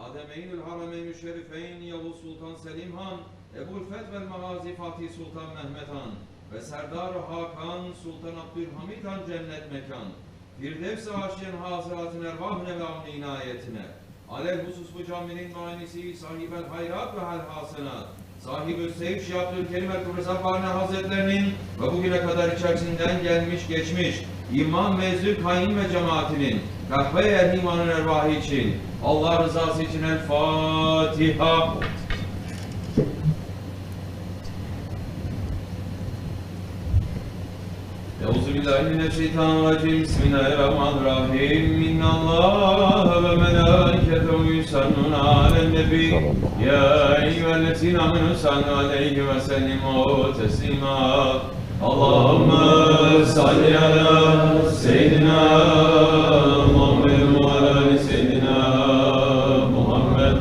Hademeynül Harameynü Şerifeyn Yavuz Sultan Selim Han, Ebul Fetvel Magazi Fatih Sultan Mehmet Han ve Serdar-ı Hakan Sultan Abdülhamid Han cennet mekan. Firdevs-i Haşiyen hazıratın ervahine ve amni inayetine. Alelhusus bu caminin muayenesi sahibel hayrat ve hal-hasenat. SahibulSaif Şeyh Abdulkerim el-Kubrisi Hazretlerinin ve bugüne kadar içerisinden gelmiş geçmiş İmam ve Zülkayn ve cemaatinin kahve erhimanın ervahı için Allah rızası için El Fatiha. Euzubillahimineşşeytanirracim. Bismillahirrahmanirrahim. İnnallâhe ve melâiketehu yusallûne alen-nebi. Ya eyyühellezîne âmenû sallu aleyhi ve sellimû teslîmâ. Allahümme salli ala seyyidina Muhammed ve ala ali seyyidina Muhammed.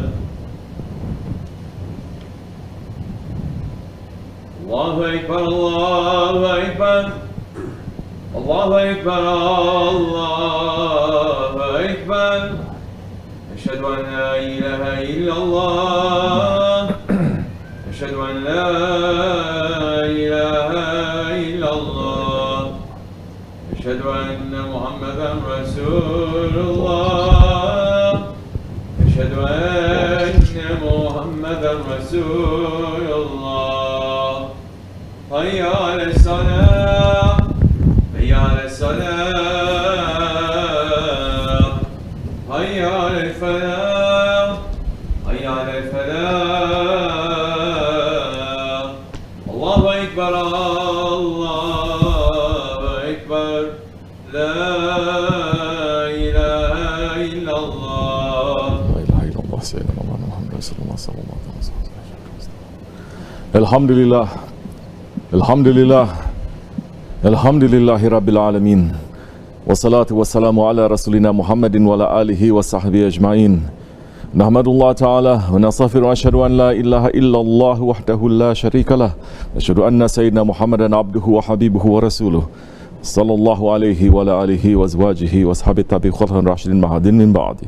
Allahu Ekber, Allahu Ekber. Allahu Ekber, Allahu Ekber. Eşhedü en la ilahe illallah. Eşhedü en la ilahe illallah. Eşhedü enne Muhammeden Resulullah. Eşhedü enne Muhammeden Resulullah. Hayya ale's-salâh. Hayya ale's-salâh. Hayya alel-felâh. Hayya alel-felâh. Allahu Ekber, Allahu Ekber. La ilahe illallah. La ilahe illallah seyyidina Muhammed Resulullah sallallahu aleyhi ve sellem. Elhamdülillah. Elhamdülillah. Elhamdülillahi Rabbil alemin. Ve salatu ve selamu ala Resulina Muhammedin ve ala alihi ve sahbihi ecmain. Nahmedullah Teala ve nastaghfiru ve eşhedü en la ilahe illallah vahdehu la şerike leh. Ve eşhedü enne seyyidina Muhammeden abduhu ve habibuhu ve resuluh. Sallallahu aleyhi ve ala alihi ve ezvacihi ve ashabi tabi'i khulafa'in raşidin mahadin min ba'di.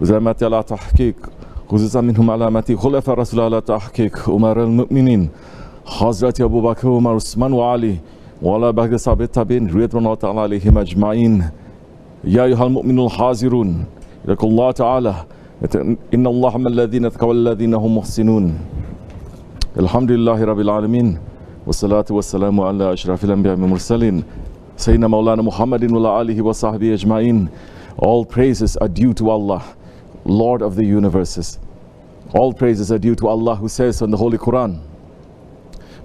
Uzamati ala tahkik, hususan minhum alamati khulafa Rasul ala tahkik, umarel müminin, Hazreti Ebu Bakr, Umar, Osman ve Ali, وعلى بعد صحابة التابعين رضوان الله تعالى عليهم أجمعين. يا أيها المؤمنون الحاضرون يقول الله تعالى إن الله مع الذين اتقوا والذين هم محسنون. الحمد لله رب العالمين والصلاة والسلام على أشرف الأنبياء والمرسلين سيدنا مولانا محمد وعلى آله وصحبه أجمعين. All praises are due to Allah, Lord of the universes. All praises are due to Allah, who says in the Holy Quran,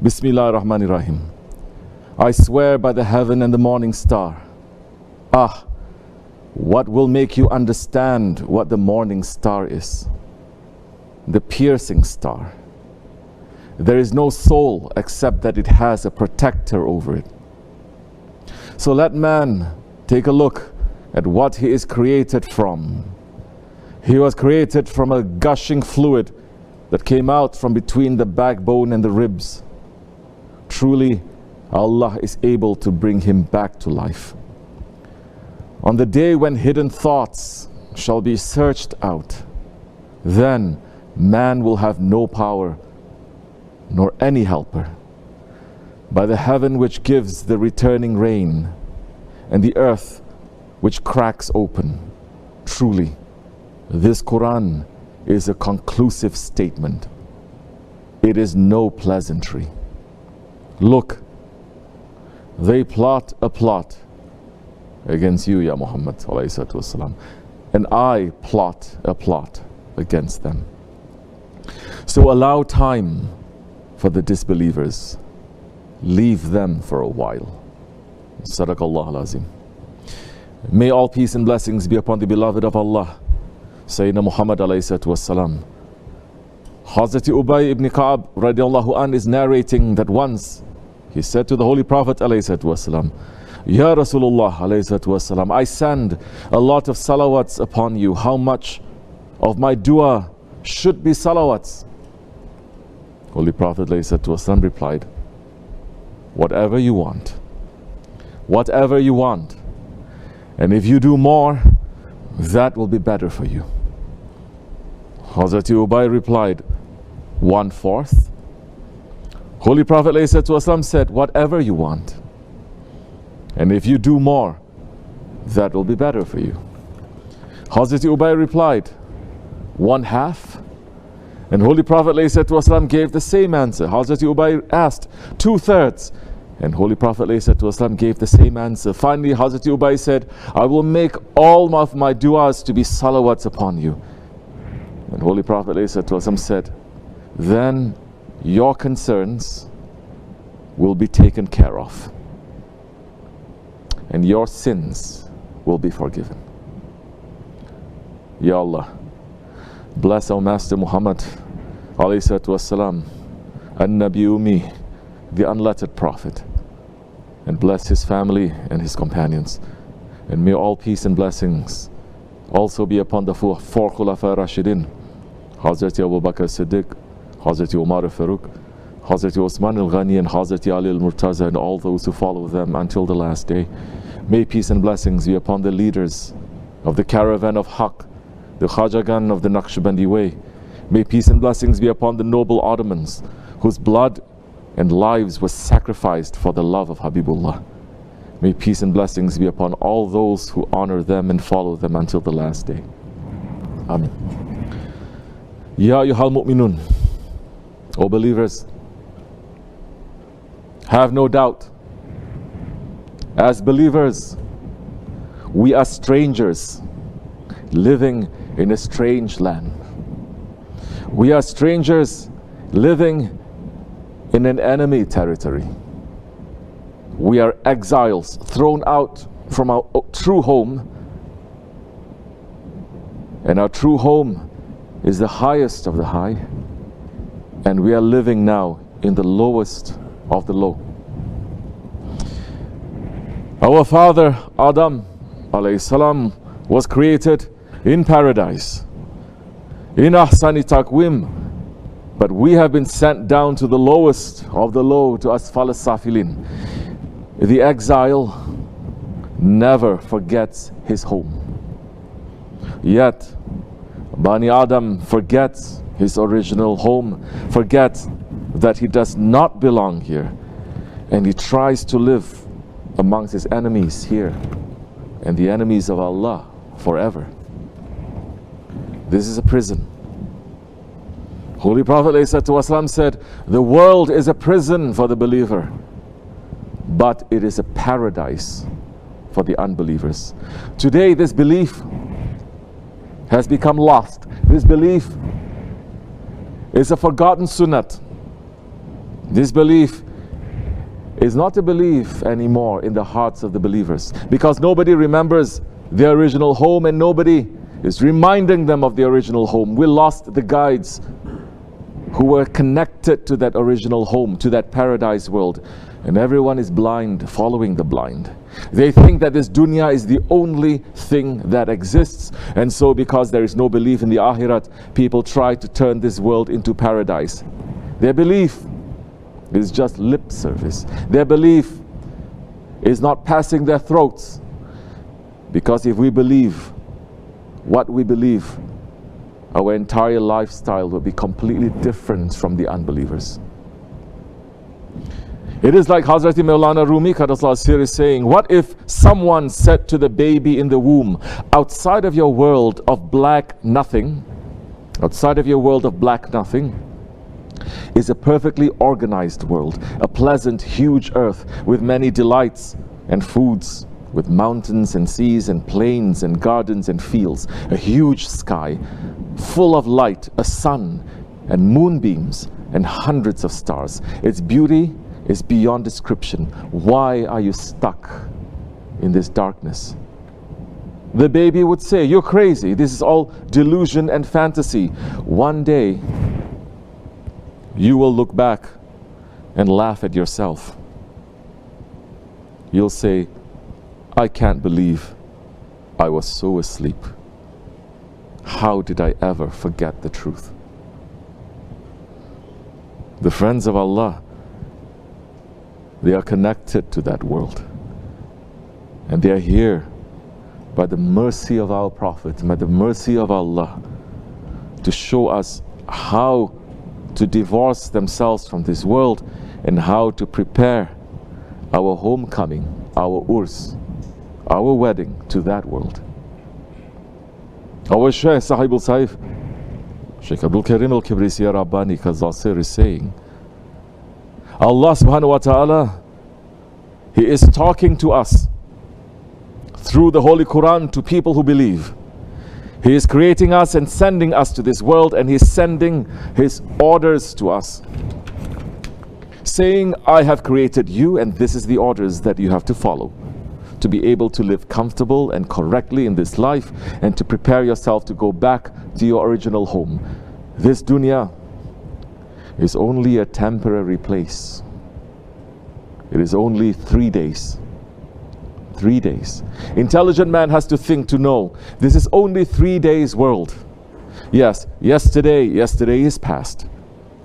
Bismillahirrahmanirrahim. I swear by the heaven and the morning star. Ah, what will make you understand what the morning star is? The piercing star. There is no soul except that it has a protector over it. So let man take a look at what he is created from. He was created from a gushing fluid that came out from between the backbone and the ribs. Truly, Allah is able to bring him back to life. On the day when hidden thoughts shall be searched out, then man will have no power nor any helper. By the heaven which gives the returning rain and the earth which cracks open, truly, this Quran is a conclusive statement. It is no pleasantry. Look, they plot a plot against you, Ya Muhammad, and I plot a plot against them. So allow time for the disbelievers. Leave them for a while. Sadaqallah al-Azim. May all peace and blessings be upon the beloved of Allah, Sayyidina Muhammad ﷺ. Hazreti Ubay ibn Ka'ab radiallahu an is narrating that once he said to the Holy Prophet ﷺ, Ya Rasulullah ﷺ, I send a lot of salawats upon you. How much of my dua should be salawats? Holy Prophet ﷺ replied, whatever you want. Whatever you want. And if you do more, that will be better for you. Hazrat Ubay replied, 1/4. Holy Prophet ﷺ said, whatever you want. And if you do more, that will be better for you. Hazrat Ubay replied, 1/2. And Holy Prophet ﷺ gave the same answer. Hazrat Ubay asked, 2/3. And Holy Prophet ﷺ gave the same answer. Finally, Hazrat Ubay said, I will make all of my du'as to be salawats upon you. And Holy Prophet ﷺ said, then your concerns will be taken care of. And your sins will be forgiven. Ya Allah, bless our Master Muhammad alayhi salatu wassalam, an-Nabi Ummi, the unlettered Prophet, and bless his family and his companions. And may all peace and blessings also be upon the four Khulafa Rashidin, Hazrat Abu Bakr Siddiq, Hazrat Umar Farooq, Hazrat Osman al-Ghani, and Hazrat Ali al-Murtaza, and all those who follow them until the last day. May peace and blessings be upon the leaders of the Caravan of Haqq, the Khajagan of the Nakshibendi way. May peace and blessings be upon the noble Ottomans whose blood and lives were sacrificed for the love of Habibullah. May peace and blessings be upon all those who honor them and follow them until the last day. Amen. Ya ayyuhal mu'minun, O believers, have no doubt, as believers, we are strangers living in a strange land. We are strangers living in an enemy territory. We are exiles thrown out from our true home, and our true home is the highest of the high, and we are living now in the lowest of the low. Our father Adam alayhi salam was created in paradise, in ahsani taqwim, but we have been sent down to the lowest of the low, to asfal as-safilin. The exile never forgets his home, yet Bani Adam forgets his original home, forgets that he does not belong here, and he tries to live amongst his enemies here and the enemies of Allah forever. This is a prison. Holy Prophet ﷺ said, the world is a prison for the believer, but it is a paradise for the unbelievers. Today this belief has become lost. This belief is a forgotten sunnat. This belief is not a belief anymore in the hearts of the believers, because nobody remembers their original home and nobody is reminding them of the original home. We lost the guides who were connected to that original home, to that paradise world, and everyone is blind, following the blind. They think that this dunya is the only thing that exists, and so because there is no belief in the Ahiret, people try to turn this world into paradise. Their belief is just lip service. Their belief is not passing their throats, because if we believe what we believe, our entire lifestyle will be completely different from the unbelievers. It is like Hazrat Maulana Rumi Qaddasallahu is saying, what if someone said to the baby in the womb, outside of your world of black nothing, outside of your world of black nothing is a perfectly organized world, a pleasant, huge earth with many delights and foods, with mountains and seas and plains and gardens and fields, a huge sky full of light, a sun and moonbeams and hundreds of stars. Its beauty is beyond description. Why are you stuck in this darkness? The baby would say, you're crazy, this is all delusion and fantasy. One day you will look back and laugh at yourself. You'll say, I can't believe I was so asleep. How did I ever forget the truth? The friends of Allah, they are connected to that world, and they are here by the mercy of our Prophet, by the mercy of Allah, to show us how to divorce themselves from this world and how to prepare our homecoming, our urs, our wedding to that world. Our Shaykh SahibulSaif, Shaykh Abdulkerim al-Kibrisi Rabbani Kazasir is saying, Allah subhanahu wa ta'ala, He is talking to us through the Holy Quran to people who believe. He is creating us and sending us to this world, and He's sending His orders to us, saying, I have created you, and this is the orders that you have to follow to be able to live comfortable and correctly in this life, and to prepare yourself to go back to your original home. This dunya is only a temporary place. It is only 3 days. 3 days. Intelligent man has to think to know this is only 3 days world. Yes, yesterday is past.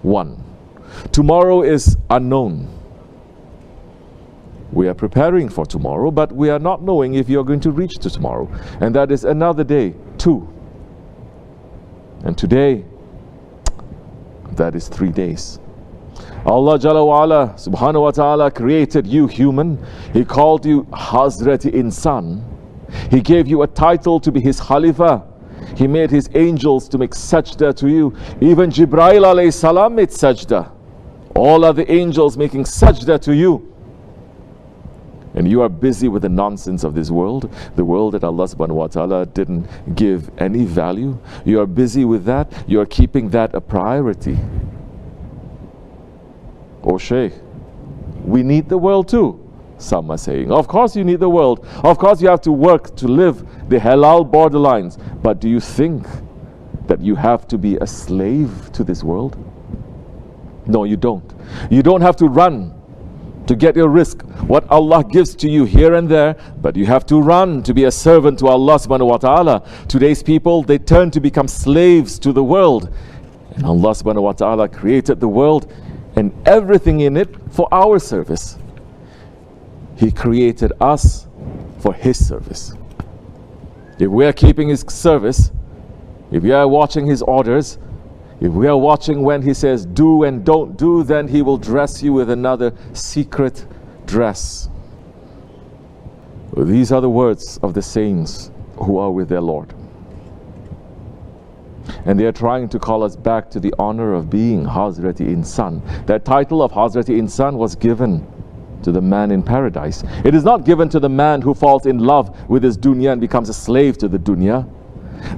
1. Tomorrow is unknown. We are preparing for tomorrow, but we are not knowing if you're going to reach to tomorrow. And that is another day. 2. And today, that is 3 days. Allah Jalla wa Ala, Subhana wa Ta'ala created you human. He called you Hazrat Insan. He gave you a title to be His Khalifa. He made His angels to make sajda to you. Even Jibreel alayhi salam made sajda. All other angels making sajda to you. And you are busy with the nonsense of this world, the world that Allah subhanahu wa ta'ala didn't give any value. You are busy with that. You are keeping that a priority. Oh Shaykh, we need the world too. Some are saying, of course you need the world. Of course you have to work to live the halal borderlines. But do you think that you have to be a slave to this world? No, you don't. You don't have to run to get your rizq, what Allah gives to you here and there, but you have to run to be a servant to Allah subhanahu wa ta'ala. Today's people, they turn to become slaves to the world. And Allah subhanahu wa ta'ala created the world and everything in it for our service. He created us for His service. If we are keeping His service, if we are watching His orders, if we are watching when He says do and don't do, then He will dress you with another secret dress. These are the words of the saints who are with their Lord. And they are trying to call us back to the honor of being Hazrati Insan. That title of Hazrati Insan was given to the man in paradise. It is not given to the man who falls in love with his dunya and becomes a slave to the dunya.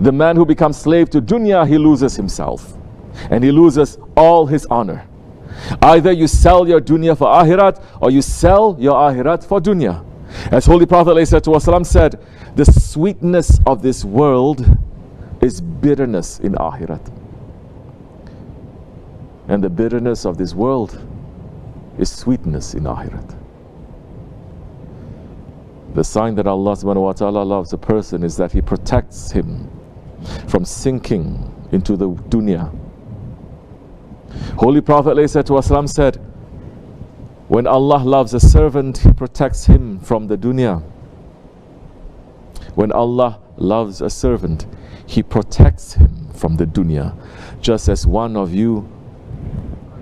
The man who becomes slave to dunya, he loses himself. And he loses all his honor. Either you sell your dunya for ahirat, or you sell your ahirat for dunya. As Holy Prophet ﷺ said, the sweetness of this world is bitterness in ahirat. And the bitterness of this world is sweetness in ahirat. The sign that Allah subhanahu wa ta'ala loves a person is that He protects him from sinking into the dunya. Holy Prophet ﷺ said, when Allah loves a servant, He protects him from the dunya. When Allah loves a servant, He protects him from the dunya. Just as one of you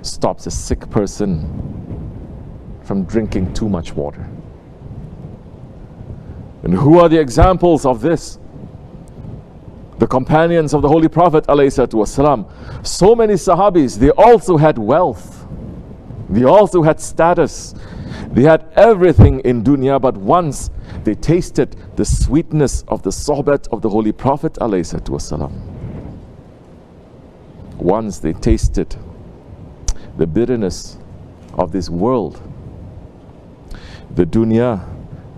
stops a sick person from drinking too much water. And who are the examples of this? The companions of the Holy Prophet ﷺ. So many Sahabis, they also had wealth. They also had status. They had everything in dunya, but once they tasted the sweetness of the sohbat of the Holy Prophet ﷺ. Once they tasted the bitterness of this world, the dunya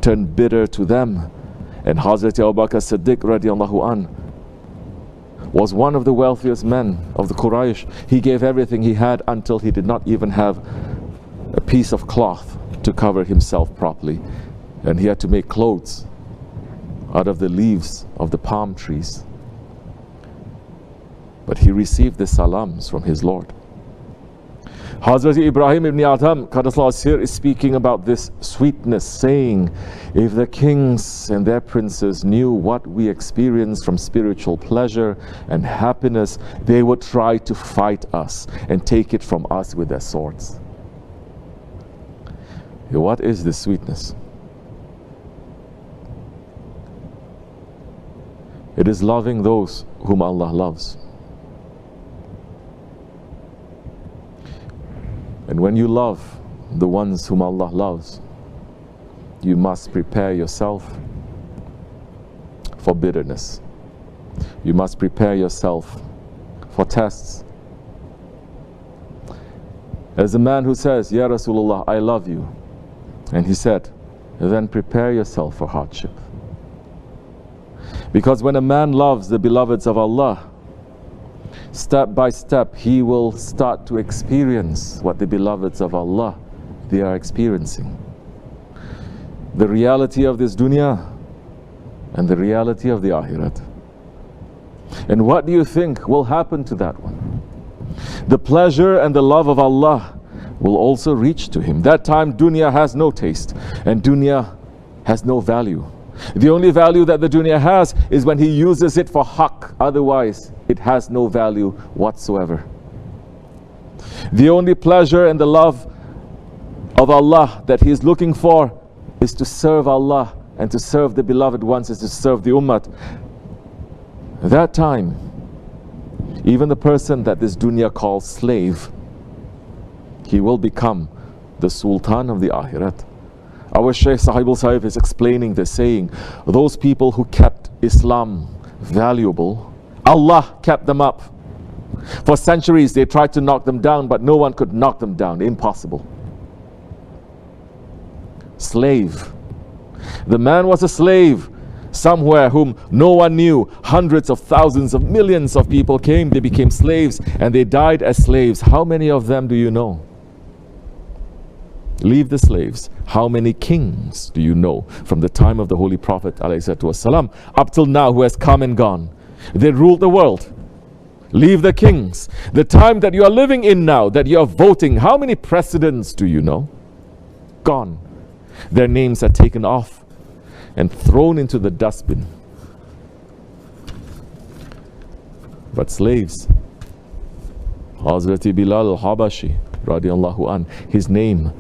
turned bitter to them. And Hazrat Abu Bakr Siddiq radiallahu an was one of the wealthiest men of the Quraysh. He gave everything he had until he did not even have a piece of cloth to cover himself properly. And he had to make clothes out of the leaves of the palm trees. But he received the salams from his Lord. Hazrat Ibrahim ibn Adham Qaddasallahu is speaking about this sweetness, saying, if the kings and their princes knew what we experience from spiritual pleasure and happiness, they would try to fight us and take it from us with their swords. What is this sweetness? It is loving those whom Allah loves. And when you love the ones whom Allah loves, you must prepare yourself for bitterness. You must prepare yourself for tests. As a man who says, Ya Rasulullah, I love you. And he said, then prepare yourself for hardship. Because when a man loves the beloveds of Allah, step by step, he will start to experience what the beloveds of Allah, they are experiencing. The reality of this dunya and the reality of the Ahiret. And what do you think will happen to that one? The pleasure and the love of Allah will also reach to him. That time dunya has no taste and dunya has no value. The only value that the dunya has is when he uses it for haqq. Otherwise, it has no value whatsoever. The only pleasure and the love of Allah that he is looking for is to serve Allah and to serve the beloved ones, is to serve the ummah. That time, even the person that this dunya calls slave, he will become the sultan of the Ahiret. Our Shaykh SahibulSaif is explaining this, saying, those people who kept Islam valuable, Allah kept them up. For centuries they tried to knock them down, but no one could knock them down. Impossible. Slave. The man was a slave somewhere whom no one knew. Hundreds of thousands of millions of people came, they became slaves, and they died as slaves. How many of them do you know? Leave the slaves. How many kings do you know from the time of the Holy Prophet ﷺ up till now who has come and gone? They ruled the world. Leave the kings. The time that you are living in now, that you are voting, how many presidents do you know? Gone. Their names are taken off and thrown into the dustbin. But slaves, Hazrat Bilal al-Habashi radiallahu an, his name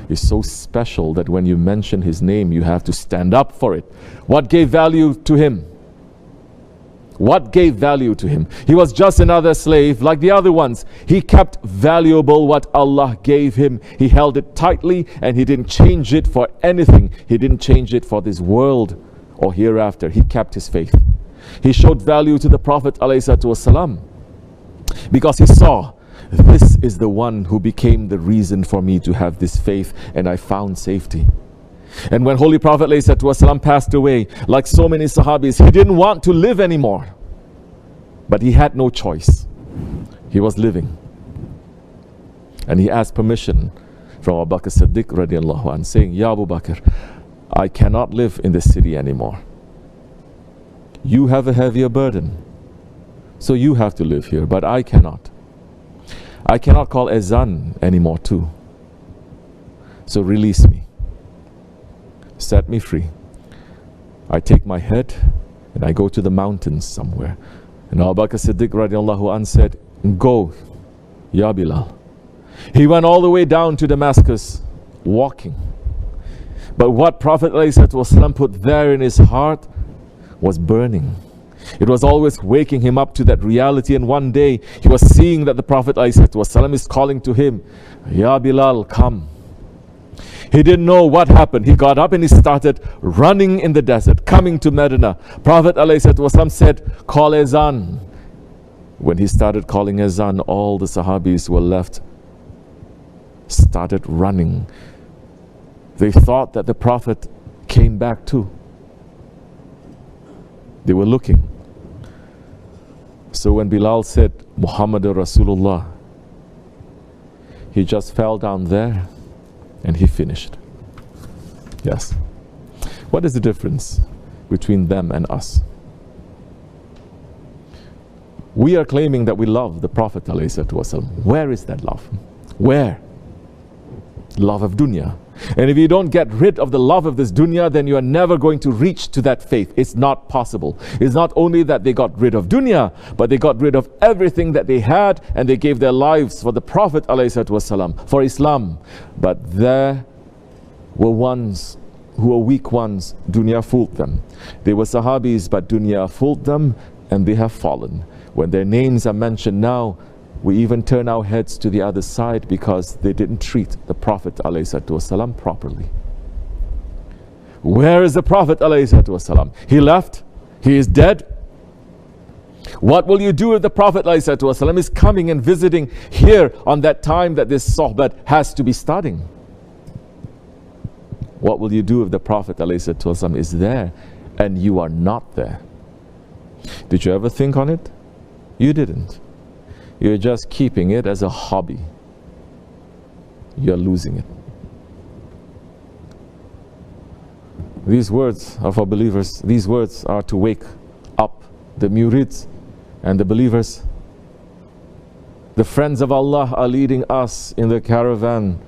is so special that when you mention his name, you have to stand up for it. What gave value to him? What gave value to him? He was just another slave like the other ones. He kept valuable what Allah gave him. He held it tightly and he didn't change it for anything. He didn't change it for this world or hereafter. He kept his faith. He showed value to the Prophet ﷺ because he saw, this is the one who became the reason for me to have this faith, and I found safety. And when Holy Prophet ﷺ passed away, like so many Sahabis, he didn't want to live anymore. But he had no choice. He was living. And he asked permission from Abu Bakr Siddiq radiallahu anh, saying, Ya Abu Bakr, I cannot live in this city anymore. You have a heavier burden, so you have to live here, but I cannot. I cannot call azan anymore too. So release me. Set me free. I take my head and I go to the mountains somewhere. And Abu Bakr Siddiq radiallahu anh said, go, Ya Bilal. He went all the way down to Damascus, walking. But what Prophet ﷺ put there in his heart was burning. It was always waking him up to that reality. And one day he was seeing that the Prophet ﷺ is calling to him, Ya Bilal, come. He didn't know what happened. He got up and he started running in the desert, coming to Medina. Prophet ﷺ said, call azan. When he started calling azan, all the Sahabis who were left started running. They thought that the Prophet came back too. They were looking. So when Bilal said, Muhammadur Rasulullah, he just fell down there and he finished. Yes. What is the difference between them and us? We are claiming that we love the Prophet ﷺ. Where is that love? Where? Love of dunya. And if you don't get rid of the love of this dunya, then you are never going to reach to that faith. It's not possible. It's not only that they got rid of dunya, but they got rid of everything that they had, and they gave their lives for the Prophet ﷺ, for Islam. But there were ones who were weak ones. Dunya fooled them. They were Sahabis, but dunya fooled them, and they have fallen. When their names are mentioned now, we even turn our heads to the other side because they didn't treat the Prophet ﷺ properly. Where is the Prophet ﷺ? He left. He is dead. What will you do if the Prophet ﷺ is coming and visiting here on that time that this sohbat has to be starting? What will you do if the Prophet ﷺ is there and you are not there? Did you ever think on it? You didn't. You're just keeping it as a hobby. You're losing it. These words are for believers. These words are to wake up the murids and the believers. The friends of Allah are leading us in the caravan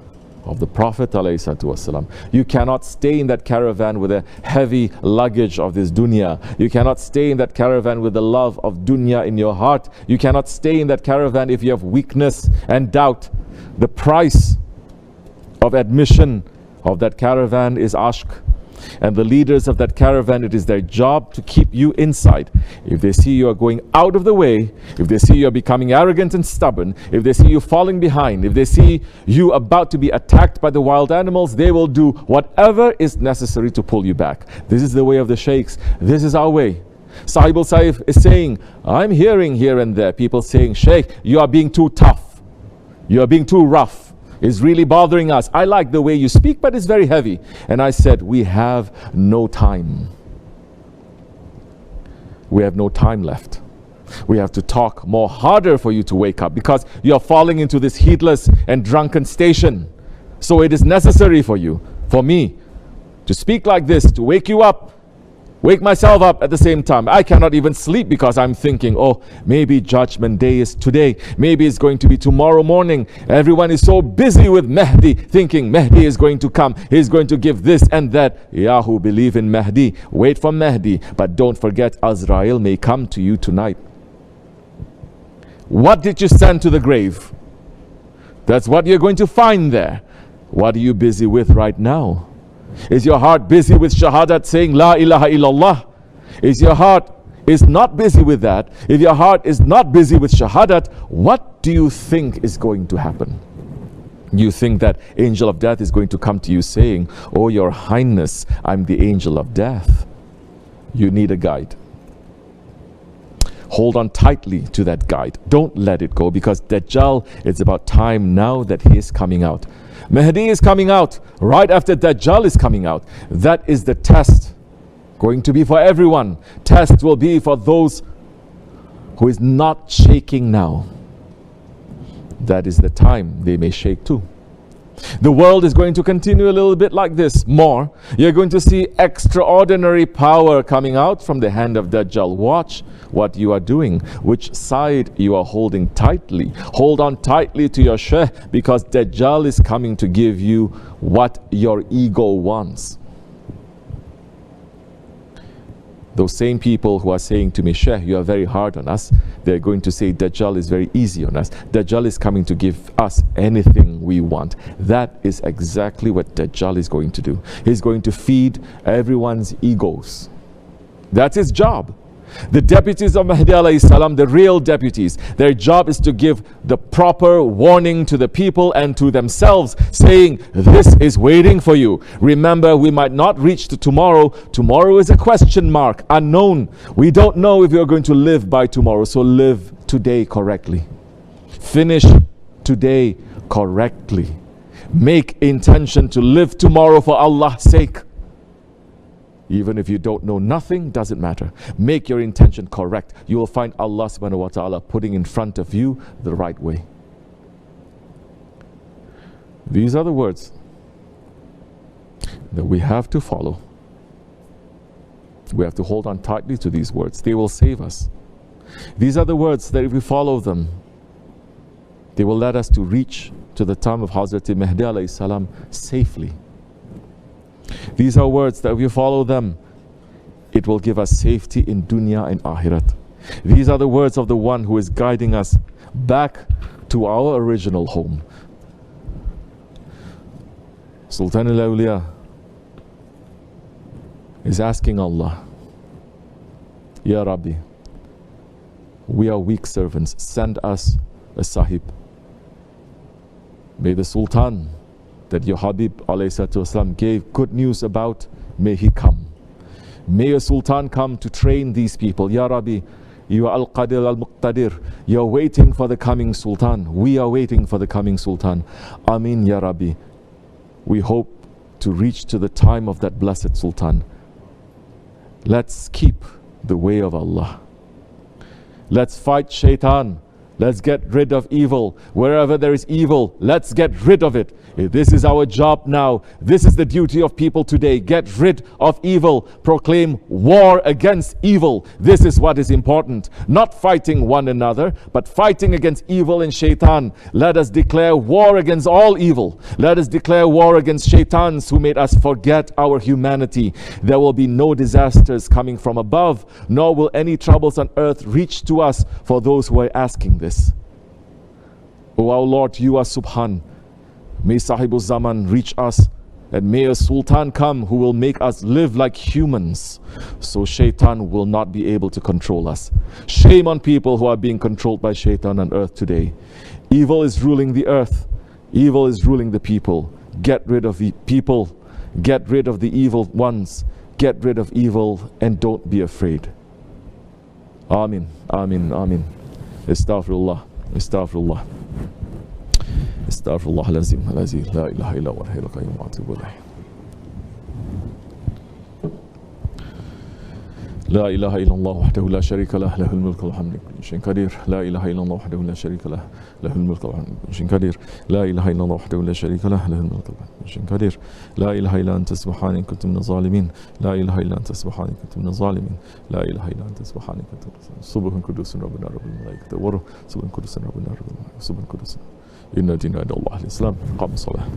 of the Prophet ﷺ. You cannot stay in that caravan with a heavy luggage of this dunya. You cannot stay in that caravan with the love of dunya in your heart. You cannot stay in that caravan if you have weakness and doubt. The price of admission of that caravan is ashq. And the leaders of that caravan, it is their job to keep you inside. If they see you are going out of the way, if they see you are becoming arrogant and stubborn, if they see you falling behind, if they see you about to be attacked by the wild animals, they will do whatever is necessary to pull you back. This is the way of the Sheikhs. This is our way. SahibulSaif is saying, I'm hearing here and there people saying, Sheikh, you are being too tough. You are being too rough. It's really bothering us. I like the way you speak, but it's very heavy. And I said, we have no time. We have no time left. We have to talk more harder for you to wake up, because you are falling into this heedless and drunken station. So it is necessary for you, for me, to speak like this, to wake you up, wake myself up at the same time. I cannot even sleep because I'm thinking, oh, maybe Judgment Day is today. Maybe it's going to be tomorrow morning. Everyone is so busy with Mahdi, thinking Mahdi is going to come. He's going to give this and that. Yahoo, believe in Mahdi. Wait for Mahdi. But don't forget, Azrael may come to you tonight. What did you send to the grave? That's what you're going to find there. What are you busy with right now? Is your heart busy with shahadat, saying La ilaha illallah? Is your heart not busy with that? If your heart is not busy with shahadat, what do you think is going to happen? You think that angel of death is going to come to you saying, oh, your highness, I'm the angel of death. You need a guide. Hold on tightly to that guide. Don't let it go, because Dajjal, it's about time now that he is coming out. Mahdi is coming out right after Dajjal is coming out. That is the test going to be for everyone. Test will be for those who is not shaking now. That is the time they may shake too. The world is going to continue a little bit like this more. You're going to see extraordinary power coming out from the hand of Dajjal. Watch what you are doing, which side you are holding tightly. Hold on tightly to your Shaykh, because Dajjal is coming to give you what your ego wants. Those same people who are saying to me, Shaykh, you are very hard on us, they're going to say Dajjal is very easy on us. Dajjal is coming to give us anything we want. That is exactly what Dajjal is going to do. He's going to feed everyone's egos. That's his job. The deputies of Mahdi alayhi salam, the real deputies, their job is to give the proper warning to the people and to themselves, saying, this is waiting for you. Remember, we might not reach to tomorrow. Tomorrow is a question mark, unknown. We don't know if you're going to live by tomorrow, so live today correctly. Finish today correctly. Make intention to live tomorrow for Allah's sake. Even if you don't know nothing, doesn't matter. Make your intention correct. You will find Allah subhanahu wa ta'ala putting in front of you the right way. These are the words that we have to follow. We have to hold on tightly to these words. They will save us. These are the words that if we follow them, they will let us to reach to the time of Hazrat Mahdi alayhi salam safely. These are words that if we follow them, it will give us safety in dunya and ahiret. These are the words of the one who is guiding us back to our original home. Sultan al-Awliya is asking Allah, Ya Rabbi, we are weak servants, send us a Sahib. May the Sultan that your Habib ﷺ gave good news about, may he come. May a Sultan come to train these people. Ya Rabbi, you are al-Qadir al-Muqtadir. You are waiting for the coming Sultan. We are waiting for the coming Sultan. Ameen, Ya Rabbi. We hope to reach to the time of that blessed Sultan. Let's keep the way of Allah. Let's fight Shaytan. Let's get rid of evil. Wherever there is evil, let's get rid of it. This is our job now. This is the duty of people today. Get rid of evil. Proclaim war against evil. This is what is important. Not fighting one another, but fighting against evil and Shaitan. Let us declare war against all evil. Let us declare war against Shaitans who made us forget our humanity. There will be no disasters coming from above, nor will any troubles on earth reach to us for those who are asking this. O our Lord, you are Subhan. May Sahibul Zaman reach us, and may a Sultan come who will make us live like humans, so Shaitan will not be able to control us. Shame on people who are being controlled by Shaitan on earth today. Evil is ruling the earth. Evil is ruling the people. Get rid of the people. Get rid of the evil ones. Get rid of evil and don't be afraid. Amin, Amin, Amin. Astaghfirullah, Astaghfirullah. استغفر الله العظيم الذي لا اله الا هو الحي القيوم واتوب اليه. لا اله الا الله وحده لا شريك له له الملك والحمد لله شيء قدير. لا اله الا الله وحده لا شريك له له الملك والحمد لله شيء قدير. لا اله الا الله وحده لا شريك له له الملك والحمد شيء قدير. لا اله الا انت سبحانك كنت من الظالمين. لا اله الا انت سبحانك كنت من الظالمين. لا اله الا انت سبحانك كنت من الظالمين. سبحان قدوس ربنا رب الملائكه والروح. سبحان قدوس ربنا رب الملائكه. سبحان قدوس إن دين عند الله الإسلام. قام الصلاة.